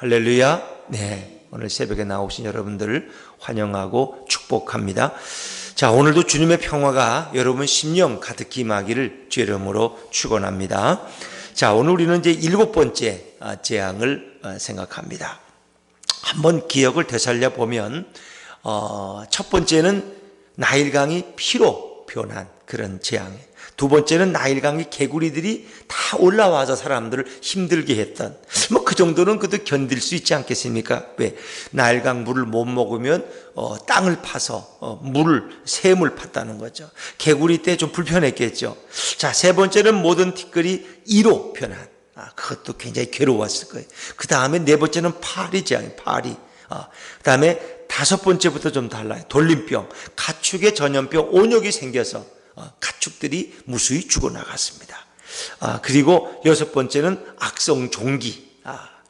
할렐루야. 네, 오늘 새벽에 나오신 여러분들을 환영하고 축복합니다. 자, 오늘도 주님의 평화가 여러분 심령 가득히 임하기를 주의 이름으로 축원합니다. 자, 오늘 우리는 이제 7번째 재앙을 생각합니다. 한번 기억을 되살려 보면 첫 번째는 나일강이 피로 변한 그런 재앙이에요. 두 번째는 나일강이 개구리들이 다 올라와서 사람들을 힘들게 했던, 그 정도는 그래도 견딜 수 있지 않겠습니까? 왜? 나일강 물을 못 먹으면 땅을 파서 샘을 팠다는 거죠. 개구리 때 좀 불편했겠죠. 자, 세 번째는 모든 티끌이 이로 변한, 그것도 굉장히 괴로웠을 거예요. 그 다음에 네 번째는 파리 재앙이에요. 파리. 그 다음에 다섯 번째부터 좀 달라요. 돌림병, 가축의 전염병, 온역이 생겨서 가축들이 무수히 죽어나갔습니다. 그리고 여섯 번째는 악성 종기,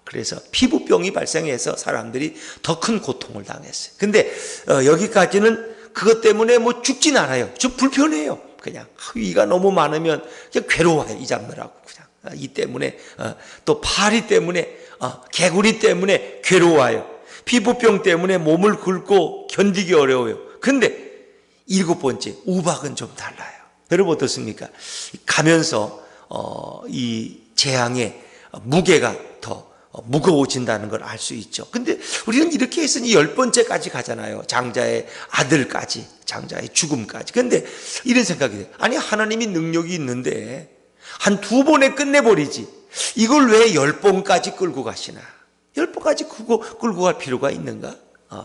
그래서 피부병이 발생해서 사람들이 더 큰 고통을 당했어요. 근데 여기까지는 그것 때문에 죽진 않아요. 좀 불편해요. 그냥 위가 너무 많으면 그냥 괴로워요. 이 잡느라고 그냥 이 때문에 또 파리 때문에 개구리 때문에 괴로워요. 피부병 때문에 몸을 긁고 견디기 어려워요. 근데 일곱 번째 우박은 좀 달라요. 여러분 어떻습니까? 가면서 이 재앙의 무게가 더 무거워진다는 걸 알 수 있죠. 근데 우리는 이렇게 했으니 10번째까지 가잖아요. 장자의 아들까지, 장자의 죽음까지. 근데 이런 생각이 돼요. 아니, 하나님이 능력이 있는데 한 2번에 끝내버리지, 이걸 왜 10번까지 끌고 가시나? 10번까지 끌고 갈 필요가 있는가?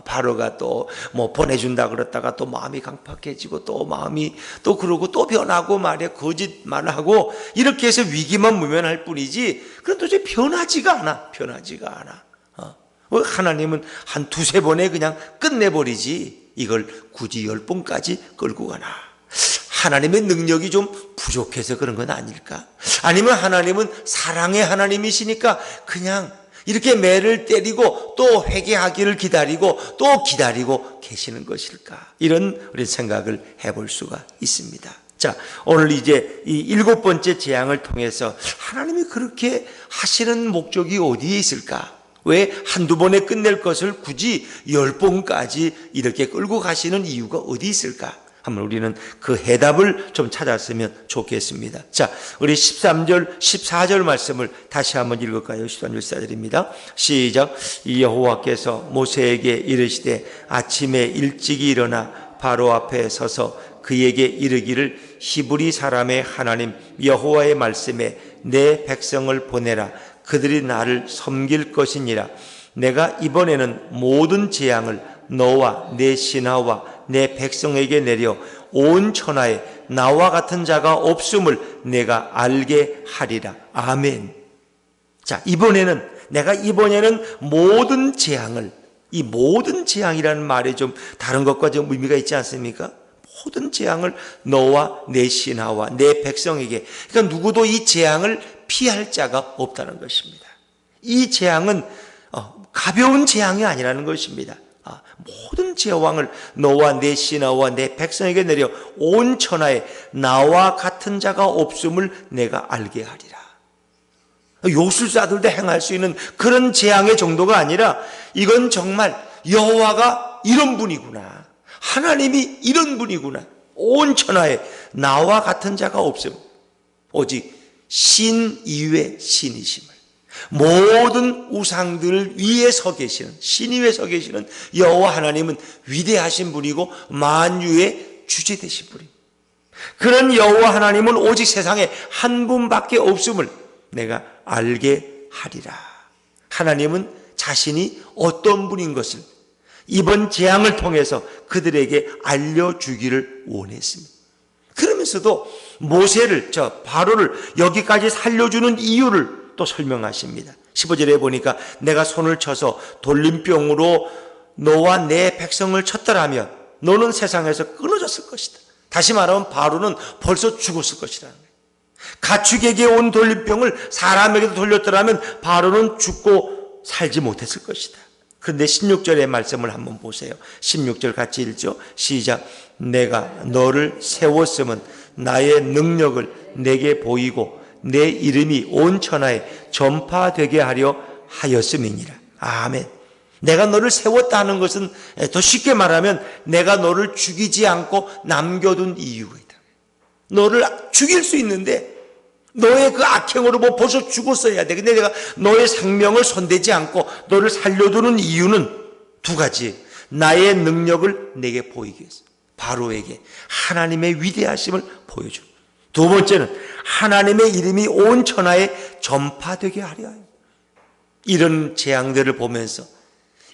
바로가 또 보내준다 그랬다가 또 마음이 강팍해지고 또 마음이 또 그러고 또 변하고 말이야, 거짓말을 하고 이렇게 해서 위기만 무면할 뿐이지, 그건 도저히 변하지가 않아. 하나님은 한 2-3번에 그냥 끝내버리지, 이걸 굳이 10번까지 끌고 가나? 하나님의 능력이 좀 부족해서 그런 건 아닐까? 아니면 하나님은 사랑의 하나님이시니까 그냥 이렇게 매를 때리고 또 회개하기를 기다리고 또 기다리고 계시는 것일까? 이런 우리 생각을 해볼 수가 있습니다. 자, 오늘 이제 이 7번째 재앙을 통해서 하나님이 그렇게 하시는 목적이 어디에 있을까? 왜 한두 번에 끝낼 것을 굳이 10번까지 이렇게 끌고 가시는 이유가 어디 있을까? 한번 우리는 그 해답을 좀 찾았으면 좋겠습니다. 자, 우리 13절, 14절 말씀을 다시 한번 읽을까요? 13절, 14절입니다. 시작. 여호와께서 모세에게 이르시되 아침에 일찍이 일어나 바로 앞에 서서 그에게 이르기를 히브리 사람의 하나님 여호와의 말씀에 내 백성을 보내라. 그들이 나를 섬길 것이니라. 내가 이번에는 모든 재앙을 너와 내 신하와 내 백성에게 내려 온 천하에 나와 같은 자가 없음을 내가 알게 하리라. 아멘. 자, 내가 이번에는 모든 재앙을, 이 모든 재앙이라는 말이 좀 다른 것과 좀 의미가 있지 않습니까? 모든 재앙을 너와 내 신하와 내 백성에게, 그러니까 누구도 이 재앙을 피할 자가 없다는 것입니다. 이 재앙은 가벼운 재앙이 아니라는 것입니다. 모든 제왕을 너와 내 신하와 내 백성에게 내려 온 천하에 나와 같은 자가 없음을 내가 알게 하리라. 요술사들도 행할 수 있는 그런 재앙의 정도가 아니라, 이건 정말 여호와가 이런 분이구나, 하나님이 이런 분이구나, 온 천하에 나와 같은 자가 없음, 오직 신 이외 신이심을, 모든 우상들 위에 서 계시는, 신 위에 서 계시는 여호와 하나님은 위대하신 분이고 만유의 주제 되신 분입니다. 그런 여호와 하나님은 오직 세상에 한 분밖에 없음을 내가 알게 하리라. 하나님은 자신이 어떤 분인 것을 이번 재앙을 통해서 그들에게 알려주기를 원했습니다. 그러면서도 모세를, 바로를 여기까지 살려주는 이유를 또 설명하십니다. 15절에 보니까 내가 손을 쳐서 돌림병으로 너와 내 백성을 쳤더라면 너는 세상에서 끊어졌을 것이다. 다시 말하면 바로는 벌써 죽었을 것이라는 거예요. 가축에게 온 돌림병을 사람에게도 돌렸더라면 바로는 죽고 살지 못했을 것이다. 그런데 16절의 말씀을 한번 보세요. 16절 같이 읽죠. 시작. 내가 너를 세웠음은 나의 능력을 내게 보이고 내 이름이 온 천하에 전파되게 하려 하였음이니라. 아멘. 내가 너를 세웠다 하는 것은 더 쉽게 말하면 내가 너를 죽이지 않고 남겨둔 이유가 있다. 너를 죽일 수 있는데 너의 그 악행으로 뭐 벌써 죽었어야 돼. 근데 내가 너의 생명을 손대지 않고 너를 살려두는 이유는 두 가지. 나의 능력을 내게 보이기 위해서. 바로에게 하나님의 위대하심을 보여줘. 두 번째는 하나님의 이름이 온 천하에 전파되게 하려 하여. 이런 재앙들을 보면서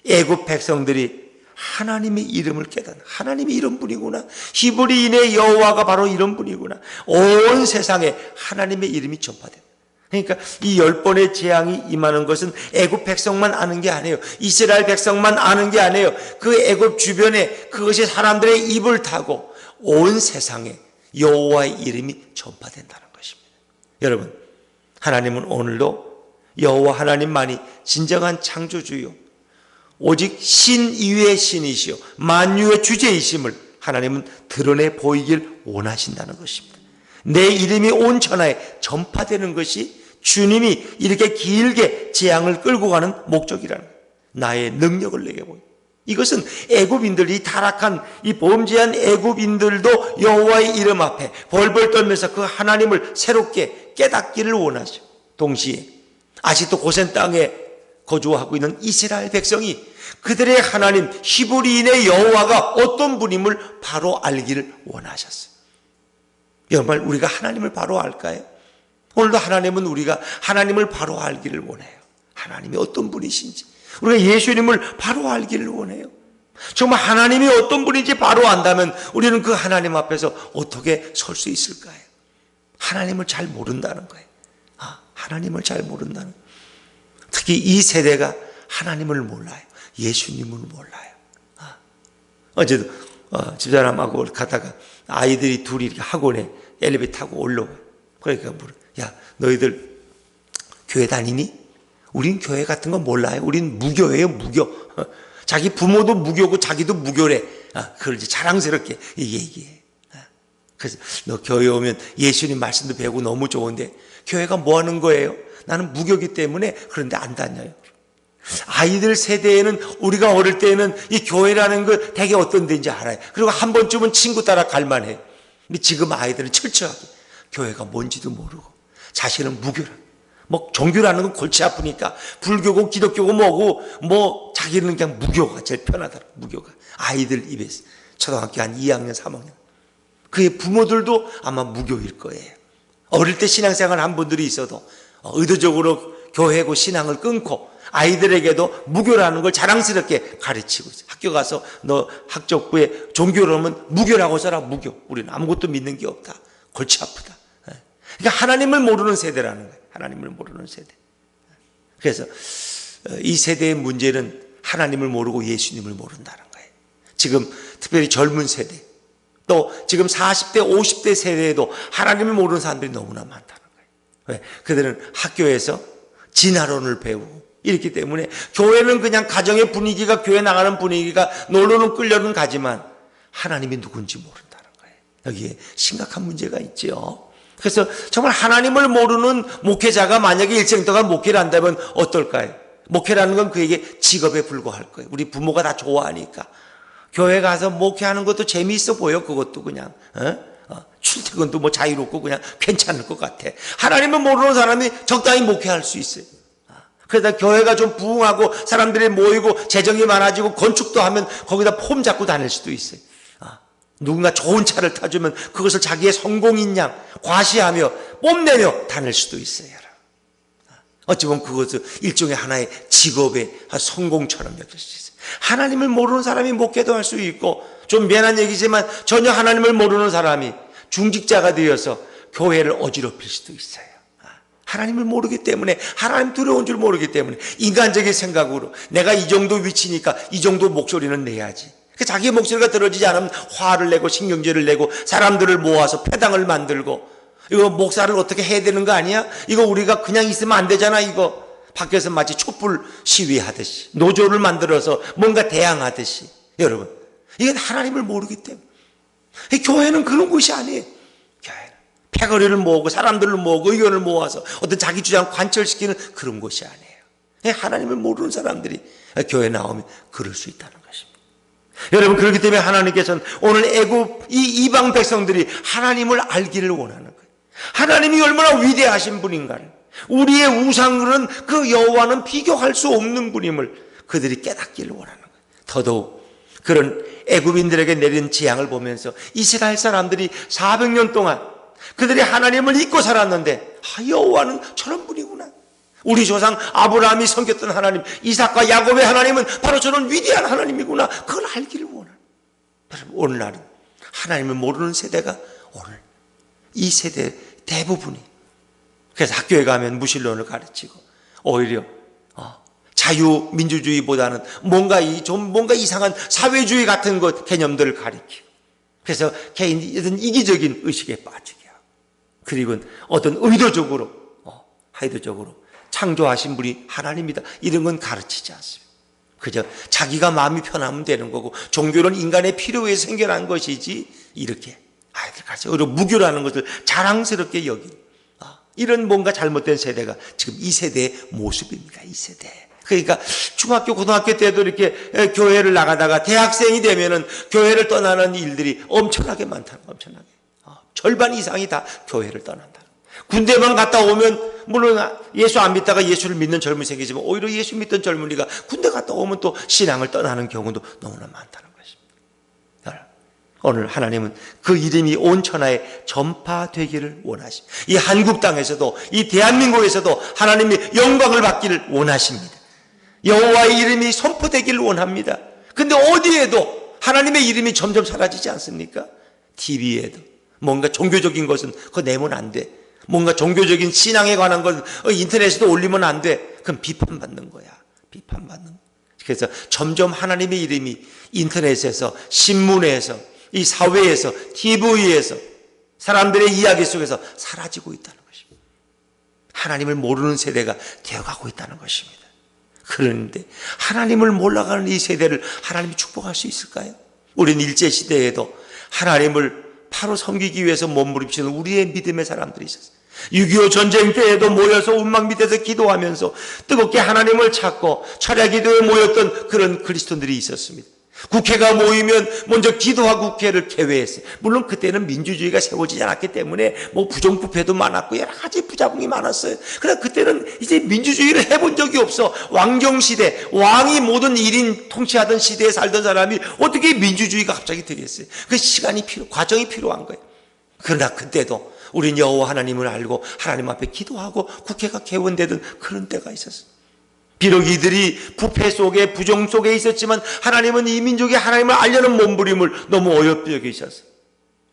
애굽 백성들이 하나님의 이름을 깨닫는, 하나님이 이런 분이구나, 히브리인의 여호와가 바로 이런 분이구나, 온 세상에 하나님의 이름이 전파된다. 그러니까 이 10번의 재앙이 임하는 것은 애굽 백성만 아는 게 아니에요. 이스라엘 백성만 아는 게 아니에요. 그 애굽 주변에 그것이 사람들의 입을 타고 온 세상에 여호와의 이름이 전파된다는 것입니다. 여러분, 하나님은 오늘도 여호와 하나님만이 진정한 창조주요, 오직 신 이외의 신이시요 만유의 주제이심을 하나님은 드러내 보이길 원하신다는 것입니다. 내 이름이 온 천하에 전파되는 것이 주님이 이렇게 길게 재앙을 끌고 가는 목적이라는 거예요. 나의 능력을 내게 보여. 이것은 애굽인들이 타락한 이 범죄한 애굽인들도 여호와의 이름 앞에 벌벌 떨면서 그 하나님을 새롭게 깨닫기를 원하죠. 동시에 아직도 고센 땅에 거주하고 있는 이스라엘 백성이 그들의 하나님 히브리인의 여호와가 어떤 분임을 바로 알기를 원하셨어요. 정말 우리가 하나님을 바로 알까요? 오늘도 하나님은 우리가 하나님을 바로 알기를 원해요. 하나님이 어떤 분이신지 우리가 예수님을 바로 알기를 원해요. 정말 하나님이 어떤 분인지 바로 안다면 우리는 그 하나님 앞에서 어떻게 설 수 있을까요? 하나님을 잘 모른다는 거예요. 하나님을 잘 모른다는 거예요. 특히 이 세대가 하나님을 몰라요. 예수님을 몰라요. 어제도 집사람하고 가다가 아이들이 둘이 이렇게 학원에 엘리베이터 타고 올라와요. 그러니까 물어, 야, 너희들 교회 다니니? 우린 교회 같은 거 몰라요. 우린 무교예요, 무교. 자기 부모도 무교고 자기도 무교래. 그걸 이제 자랑스럽게 얘기해. 그래서 너 교회 오면 예수님 말씀도 배우고 너무 좋은데 교회가 뭐 하는 거예요? 나는 무교기 때문에 그런데 안 다녀요. 아이들 세대에는 우리가 어릴 때는 이 교회라는 거 되게 어떤 데인지 알아요. 그리고 한 번쯤은 친구 따라 갈만해. 근데 지금 아이들은 철저하게 교회가 뭔지도 모르고 자신은 무교라. 뭐 종교라는 건 골치 아프니까 불교고 기독교고 뭐고 뭐 자기는 그냥 무교가 제일 편하더라. 무교가 아이들 입에서 초등학교 한 2학년 3학년 그의 부모들도 아마 무교일 거예요. 어릴 때 신앙생활 한 분들이 있어도 의도적으로 교회고 신앙을 끊고 아이들에게도 무교라는 걸 자랑스럽게 가르치고 있어요. 학교 가서 너 학적부에 종교로 하면 무교라고 써라. 무교. 우리는 아무것도 믿는 게 없다. 골치 아프다. 그러니까 하나님을 모르는 세대라는 거예요. 하나님을 모르는 세대. 그래서 이 세대의 문제는 하나님을 모르고 예수님을 모른다는 거예요. 지금 특별히 젊은 세대 또 지금 40대 50대 세대에도 하나님을 모르는 사람들이 너무나 많다는 거예요. 왜? 그들은 학교에서 진화론을 배우고 이렇기 때문에 교회는 그냥 가정의 분위기가 교회 나가는 분위기가 놀러는 끌려는 가지만 하나님이 누군지 모른다는 거예요. 여기에 심각한 문제가 있죠. 그래서 정말 하나님을 모르는 목회자가 만약에 일생 동안 목회를 한다면 어떨까요? 목회라는 건 그에게 직업에 불과할 거예요. 우리 부모가 다 좋아하니까 교회 가서 목회하는 것도 재미있어 보여. 그것도 그냥 출퇴근도 뭐 자유롭고 그냥 괜찮을 것 같아. 하나님을 모르는 사람이 적당히 목회할 수 있어요. 그러다 교회가 좀 부흥하고 사람들이 모이고 재정이 많아지고 건축도 하면 거기다 폼 잡고 다닐 수도 있어요. 누군가 좋은 차를 타주면 그것을 자기의 성공인 양 과시하며 뽐내며 다닐 수도 있어요. 어찌 보면 그것은 일종의 하나의 직업의 성공처럼 여길 수 있어요. 하나님을 모르는 사람이 목회도 할 수 있고 좀 미안한 얘기지만 전혀 하나님을 모르는 사람이 중직자가 되어서 교회를 어지럽힐 수도 있어요. 하나님을 모르기 때문에 하나님 두려운 줄 모르기 때문에 인간적인 생각으로 내가 이 정도 위치니까 이 정도 목소리는 내야지. 자기 목소리가 들어지지 않으면 화를 내고 신경질을 내고 사람들을 모아서 패당을 만들고 이거 목사를 어떻게 해야 되는 거 아니야? 이거 우리가 그냥 있으면 안 되잖아. 이거 밖에서 마치 촛불 시위하듯이 노조를 만들어서 뭔가 대항하듯이. 여러분 이건 하나님을 모르기 때문에 교회는 그런 곳이 아니에요. 교회는 패거리를 모으고 사람들을 모으고 의견을 모아서 어떤 자기 주장 관철시키는 그런 곳이 아니에요. 하나님을 모르는 사람들이 교회 나오면 그럴 수 있다는 것입니다. 여러분, 그렇기 때문에 하나님께서는 오늘 애굽 이 이방 백성들이 하나님을 알기를 원하는 거예요. 하나님이 얼마나 위대하신 분인가를, 우리의 우상들은 그 여호와는 비교할 수 없는 분임을 그들이 깨닫기를 원하는 거예요. 더더욱 그런 애굽인들에게 내린 재앙을 보면서 이스라엘 사람들이 400년 동안 그들이 하나님을 잊고 살았는데, 여호와는 저런 분이구나, 우리 조상 아브라함이 섬겼던 하나님, 이삭과 야곱의 하나님은 바로 저런 위대한 하나님이구나, 그걸 알기를 원하는. 여러분, 오늘날은 하나님을 모르는 세대가 오늘 이 세대 대부분이, 그래서 학교에 가면 무신론을 가르치고 오히려 자유민주주의보다는 뭔가 이상한 사회주의 같은 것 개념들을 가리키고, 그래서 개인이 어떤 이기적인 의식에 빠지게 하고, 그리고 어떤 의도적으로 창조하신 분이 하나님이다, 이런 건 가르치지 않습니다. 그저 자기가 마음이 편하면 되는 거고, 종교는 인간의 필요에 생겨난 것이지, 이렇게 아이들 같이 오히려 무교라는 것을 자랑스럽게 여기는 이런 뭔가 잘못된 세대가 지금 이 세대의 모습입니다. 이 세대. 그러니까 중학교 고등학교 때도 이렇게 교회를 나가다가 대학생이 되면은 교회를 떠나는 일들이 엄청나게 많다는, 엄청나게 절반 이상이 다 교회를 떠난다. 군대만 갔다 오면, 물론 예수 안 믿다가 예수를 믿는 젊은이 생기지만, 오히려 예수 믿던 젊은이가 군대 갔다 오면 또 신앙을 떠나는 경우도 너무나 많다는 것입니다. 오늘 하나님은 그 이름이 온 천하에 전파되기를 원하십니다. 이 한국 땅에서도, 이 대한민국에서도 하나님이 영광을 받기를 원하십니다. 여호와의 이름이 선포되기를 원합니다. 근데 어디에도 하나님의 이름이 점점 사라지지 않습니까? TV에도 뭔가 종교적인 것은 그거 내면 안 돼. 뭔가 종교적인 신앙에 관한 것 인터넷에도 올리면 안 돼. 그럼 비판받는 거야. 비판받는 거야. 그래서 점점 하나님의 이름이 인터넷에서, 신문에서, 이 사회에서, TV에서, 사람들의 이야기 속에서 사라지고 있다는 것입니다. 하나님을 모르는 세대가 되어가고 있다는 것입니다. 그런데 하나님을 몰라가는 이 세대를 하나님이 축복할 수 있을까요? 우리는 일제시대에도 하나님을 바로 섬기기 위해서 몸부림치는 우리의 믿음의 사람들이 있었어요. 6.25 전쟁 때에도 모여서 운막 밑에서 기도하면서 뜨겁게 하나님을 찾고 철야 기도에 모였던 그런 그리스도인들이 있었습니다. 국회가 모이면 먼저 기도하고 국회를 개회했어요. 물론 그때는 민주주의가 세워지지 않았기 때문에 부정부패도 많았고 여러 가지 부작용이 많았어요. 그러나 그때는 이제 민주주의를 해본 적이 없어. 왕정시대, 왕이 모든 일인 통치하던 시대에 살던 사람이 어떻게 민주주의가 갑자기 되겠어요? 그 과정이 필요한 거예요. 그러나 그때도 우린 여호와 하나님을 알고 하나님 앞에 기도하고 국회가 개원되던 그런 때가 있었어요. 비록 이들이 부패 속에, 부정 속에 있었지만 하나님은 이 민족이 하나님을 알려는 몸부림을 너무 어렵게 여기셨어요.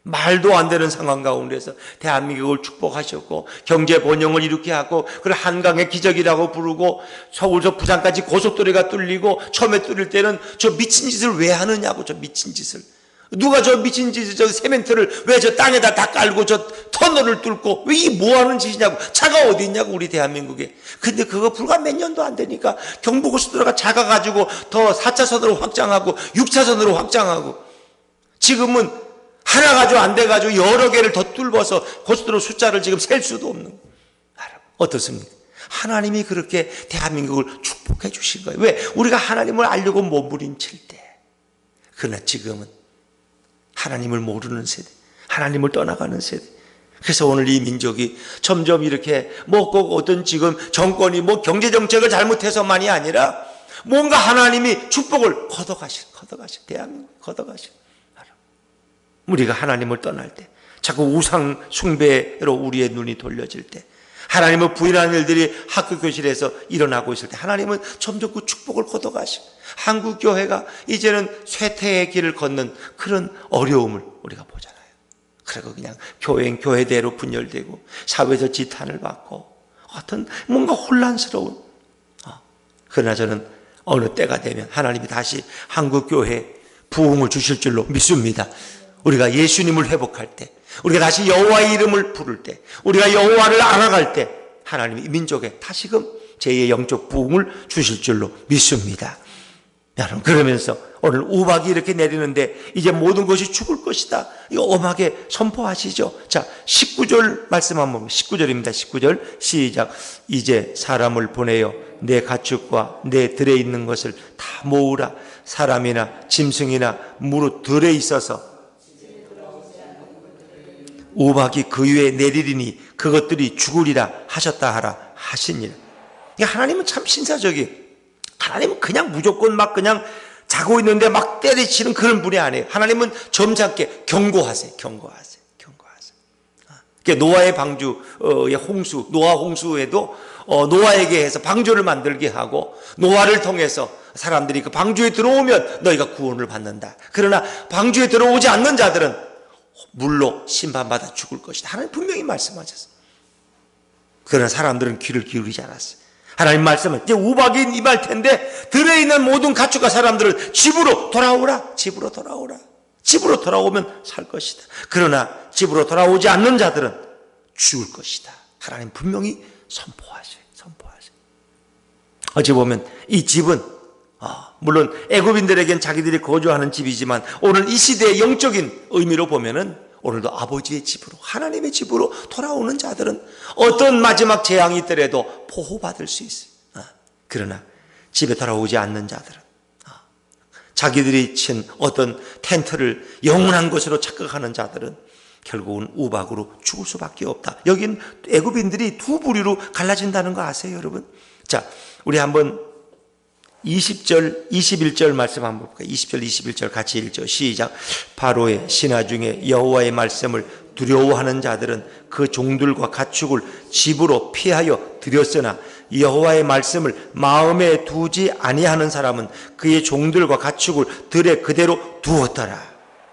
말도 안 되는 상황 가운데서 대한민국을 축복하셨고, 경제 번영을 이루게 하고, 그걸 한강의 기적이라고 부르고, 서울서 부산까지 고속도로가 뚫리고, 처음에 뚫릴 때는 저 미친 짓을 왜 하느냐고, 저 미친 짓을. 누가 저 미친 짓을, 저 세멘트를 왜 저 땅에다 다 깔고 저 터널을 뚫고 왜 이 뭐 하는 짓이냐고. 차가 어디 있냐고, 우리 대한민국에. 근데 그거 불과 몇 년도 안 되니까 경부고속도로가 작아가지고 더 4차선으로 확장하고 6차선으로 확장하고, 지금은 하나 가지고 안 돼가지고 여러 개를 더 뚫어서 고속도로 숫자를 지금 셀 수도 없는. 어떻습니까? 하나님이 그렇게 대한민국을 축복해 주신 거예요. 왜? 우리가 하나님을 알려고 몸부림칠 때. 그러나 지금은 하나님을 모르는 세대, 하나님을 떠나가는 세대. 그래서 오늘 이 민족이 점점 이렇게 꼭 어떤 지금 정권이 경제정책을 잘못해서만이 아니라 뭔가 하나님이 축복을 걷어가실 대한민국 걷어가실. 우리가 하나님을 떠날 때, 자꾸 우상 숭배로 우리의 눈이 돌려질 때, 하나님을 부인하는 일들이 학교 교실에서 일어나고 있을 때 하나님은 점점 그 축복을 걷어가시고, 한국교회가 이제는 쇠퇴의 길을 걷는 그런 어려움을 우리가 보잖아요. 그리고 그냥 교회대로 분열되고 사회에서 지탄을 받고 어떤 뭔가 혼란스러운. 그러나 저는 어느 때가 되면 하나님이 다시 한국교회에 부흥을 주실 줄로 믿습니다. 우리가 예수님을 회복할 때, 우리가 다시 여호와의 이름을 부를 때, 우리가 여호와를 알아갈 때 하나님이 이 민족에 다시금 제2의 영적 부흥을 주실 줄로 믿습니다. 여러분, 그러면서 오늘 우박이 이렇게 내리는데 이제 모든 것이 죽을 것이다, 이거 엄하게 선포하시죠. 자, 19절 말씀 한번, 19절입니다. 19절 시작. 이제 사람을 보내어 내 가축과 내 들에 있는 것을 다 모으라. 사람이나 짐승이나 무릇 들에 있어서 우박이 그 위에 내리리니 그것들이 죽으리라 하셨다 하라 하시니라. 하나님은 참 신사적이에요. 하나님은 그냥 무조건 막 그냥 자고 있는데 막 때리치는 그런 분이 아니에요. 하나님은 점잖게 경고하세요. 경고하세요. 경고하세요. 그러니까 노아의 방주의 홍수, 노아 홍수에도 노아에게 해서 방주를 만들게 하고 노아를 통해서 사람들이 그 방주에 들어오면 너희가 구원을 받는다. 그러나 방주에 들어오지 않는 자들은 물로 심판받아 죽을 것이다. 하나님 분명히 말씀하셨어요. 그러나 사람들은 귀를 기울이지 않았어요. 하나님 말씀은 이제 우박이 임할 텐데 들에 있는 모든 가축과 사람들을 집으로 돌아오라. 집으로 돌아오라. 집으로 돌아오면 살 것이다. 그러나 집으로 돌아오지 않는 자들은 죽을 것이다. 하나님 분명히 선포하셔요. 선포하셔요. 어찌 보면 이 집은 물론 애굽인들에겐 자기들이 거주하는 집이지만 오늘 이 시대의 영적인 의미로 보면은 오늘도 아버지의 집으로, 하나님의 집으로 돌아오는 자들은 어떤 마지막 재앙이 있더라도 보호받을 수 있어요. 그러나 집에 돌아오지 않는 자들은 자기들이 친 어떤 텐트를 영원한 것으로 착각하는 자들은 결국은 우박으로 죽을 수밖에 없다. 여긴 애굽인들이 두 부류로 갈라진다는 거 아세요, 여러분? 자, 우리 한번 20절, 21절 말씀 한번 볼까요? 20절, 21절 같이 읽죠. 시작. 바로의 신하 중에 여호와의 말씀을 두려워하는 자들은 그 종들과 가축을 집으로 피하여 들였으나 여호와의 말씀을 마음에 두지 아니하는 사람은 그의 종들과 가축을 들에 그대로 두었더라.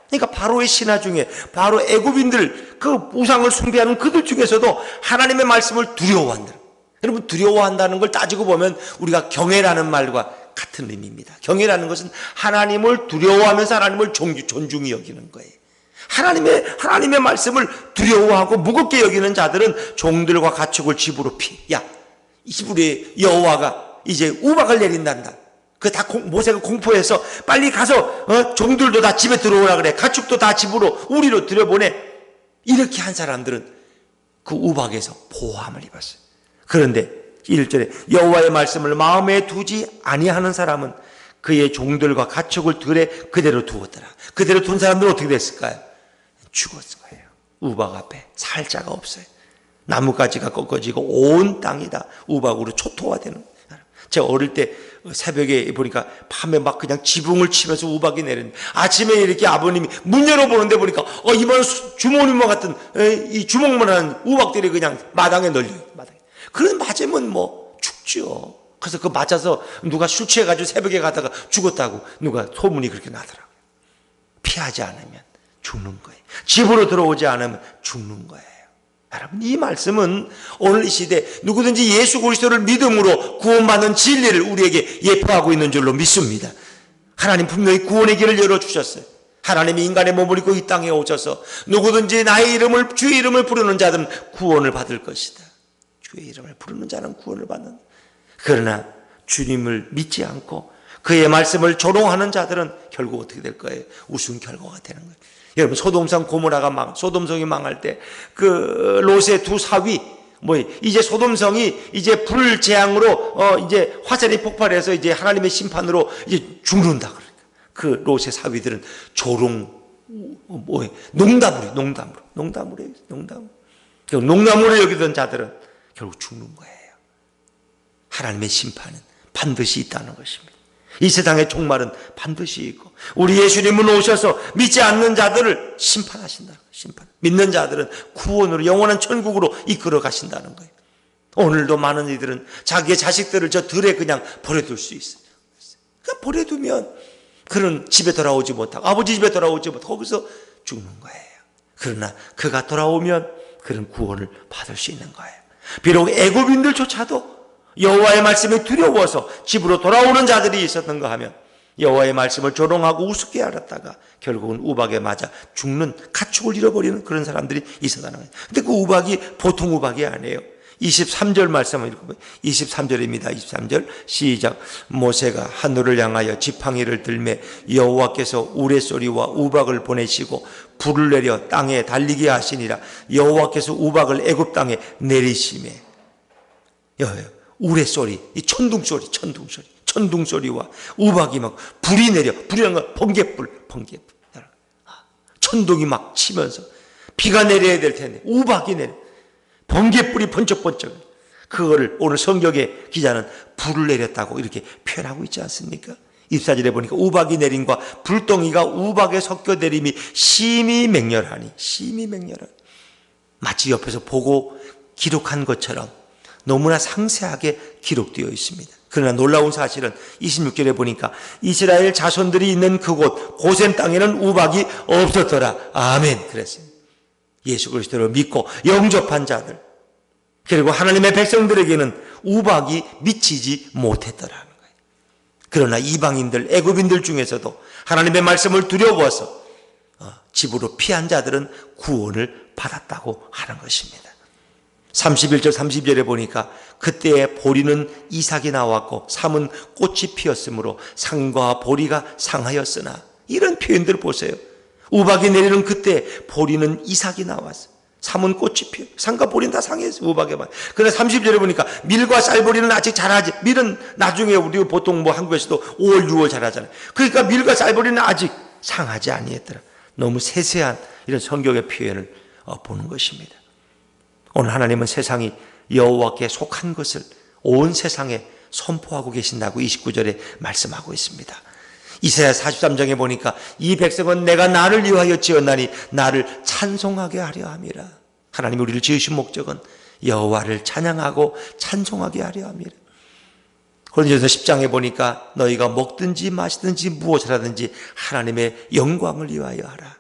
그러니까 바로의 신하 중에, 바로 애굽인들 그 우상을 숭배하는 그들 중에서도 하나님의 말씀을 두려워한다. 여러분, 두려워한다는 걸 따지고 보면 우리가 경외라는 말과 같은 의미입니다. 경외라는 것은 하나님을 두려워하면서 하나님을 존중히 여기는 거예요. 하나님의 말씀을 두려워하고 무겁게 여기는 자들은 종들과 가축을 집으로 야, 이집으로 여호와가 이제 우박을 내린단다. 그 다 모세가 공포해서 빨리 가서 종들도 다 집에 들어오라 그래. 가축도 다 집으로 우리로 들여보내. 이렇게 한 사람들은 그 우박에서 보호함을 입었어요. 그런데 1절에 여호와의 말씀을 마음에 두지 아니하는 사람은 그의 종들과 가축을 들에 그대로 두었더라. 그대로 둔 사람들은 어떻게 됐을까요? 죽었을 거예요. 우박 앞에 살 자가 없어요. 나뭇가지가 꺾어지고 온 땅이 다 우박으로 초토화되는 거예요. 제가 어릴 때 새벽에 보니까 밤에 막 그냥 지붕을 치면서 우박이 내리는데 아침에 이렇게 아버님이 문 열어보는데 보니까 이만 주머니만 같은 이 주먹만한 우박들이 그냥 마당에 널려요. 마당에. 그런 맞으면 뭐 죽죠. 그래서 그 맞아서 누가 술 취해가지고 새벽에 가다가 죽었다고 누가 소문이 그렇게 나더라고요. 피하지 않으면 죽는 거예요. 집으로 들어오지 않으면 죽는 거예요. 여러분, 이 말씀은 오늘 이 시대 누구든지 예수 그리스도를 믿음으로 구원받는 진리를 우리에게 예표하고 있는 줄로 믿습니다. 하나님 분명히 구원의 길을 열어주셨어요. 하나님이 인간의 몸을 입고 이 땅에 오셔서 누구든지 나의 이름을, 주의 이름을 부르는 자들은 구원을 받을 것이다. 주의 이름을 부르는 자는 구원을 받는다. 그러나 주님을 믿지 않고 그의 말씀을 조롱하는 자들은 결국 어떻게 될 거예요? 우스운 결과가 되는 거예요. 여러분, 소돔성 고모라가 소돔성이 망할 때 그 롯의 두 사위, 이제 소돔성이 이제 불재앙으로 이제 화산이 폭발해서 이제 하나님의 심판으로 이제 죽는다. 그러니까 그 롯의 사위들은 농담으로 여기던 자들은 결국 죽는 거예요. 하나님의 심판은 반드시 있다는 것입니다. 이 세상의 종말은 반드시 있고 우리 예수님은 오셔서 믿지 않는 자들을 심판하신다. 믿는 자들은 구원으로 영원한 천국으로 이끌어 가신다는 거예요. 오늘도 많은 이들은 자기의 자식들을 저 들에 그냥 버려둘 수 있어요. 그러니까 버려두면 그는 집에 돌아오지 못하고 아버지 집에 돌아오지 못하고 거기서 죽는 거예요. 그러나 그가 돌아오면 그는 구원을 받을 수 있는 거예요. 비록 애굽인들조차도 여호와의 말씀이 두려워서 집으로 돌아오는 자들이 있었던가 하면 여호와의 말씀을 조롱하고 우습게 알았다가 결국은 우박에 맞아 죽는, 가축을 잃어버리는 그런 사람들이 있었다는 거예요. 근데 그 우박이 보통 우박이 아니에요. 23절 말씀을 읽어보면 23절입니다. 23절 시작. 모세가 하늘을 향하여 지팡이를 들매 여호와께서 우레소리와 우박을 보내시고 불을 내려 땅에 달리게 하시니라. 여호와께서 우박을 애굽 땅에 내리시매. 우레소리, 이 천둥소리와 우박이 막 불이 내려, 불이라는 건 번개불. 천둥이 막 치면서 비가 내려야 될 텐데 우박이 내려, 번개불이 번쩍번쩍. 그거를 오늘 성경의 기자는 불을 내렸다고 이렇게 표현하고 있지 않습니까? 24절에 보니까 우박이 내림과 불덩이가 우박에 섞여 내림이 심히 맹렬하니. 마치 옆에서 보고 기록한 것처럼 너무나 상세하게 기록되어 있습니다. 그러나 놀라운 사실은 26절에 보니까 이스라엘 자손들이 있는 그곳 고센 땅에는 우박이 없었더라. 아멘. 그랬어요. 예수 그리스도를 믿고 영접한 자들, 그리고 하나님의 백성들에게는 우박이 미치지 못했더라는 거예요. 그러나 이방인들, 애굽인들 중에서도 하나님의 말씀을 두려워서 집으로 피한 자들은 구원을 받았다고 하는 것입니다. 31절 30절에 보니까 그때에 보리는 이삭이 나왔고 삼은 꽃이 피었으므로 상과 보리가 상하였으나. 이런 표현들을 보세요. 우박이 내리는 그때 보리는 이삭이 나왔어. 삼은 꽃이 피어, 상과 보리는 다 상했어. 우박에만. 그러나 30절에 보니까 밀과 쌀보리는 아직 자라지. 밀은 나중에 우리 보통 한국에서도 5월 6월 자라잖아요. 그러니까 밀과 쌀보리는 아직 상하지 아니했더라. 너무 세세한 이런 성경의 표현을 보는 것입니다. 오늘 하나님은 세상이 여호와께 속한 것을 온 세상에 선포하고 계신다고 29절에 말씀하고 있습니다. 이사야 43장에 보니까 이 백성은 내가 나를 위하여 지었나니 나를 찬송하게 하려 함이라. 하나님이 우리를 지으신 목적은 여호와를 찬양하고 찬송하게 하려 함이라. 고린도전서 10장에 보니까 너희가 먹든지 마시든지 무엇을 하든지 하나님의 영광을 위하여 하라.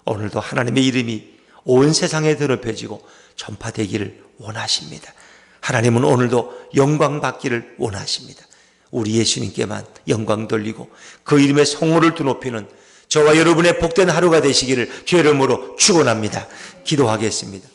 오늘도 하나님의 이름이 온 세상에 드높여지고 전파되기를 원하십니다. 하나님은 오늘도 영광 받기를 원하십니다. 우리 예수님께만 영광 돌리고 그 이름의 성호를 드높이는 저와 여러분의 복된 하루가 되시기를 주의 이름으로 축원합니다. 기도하겠습니다.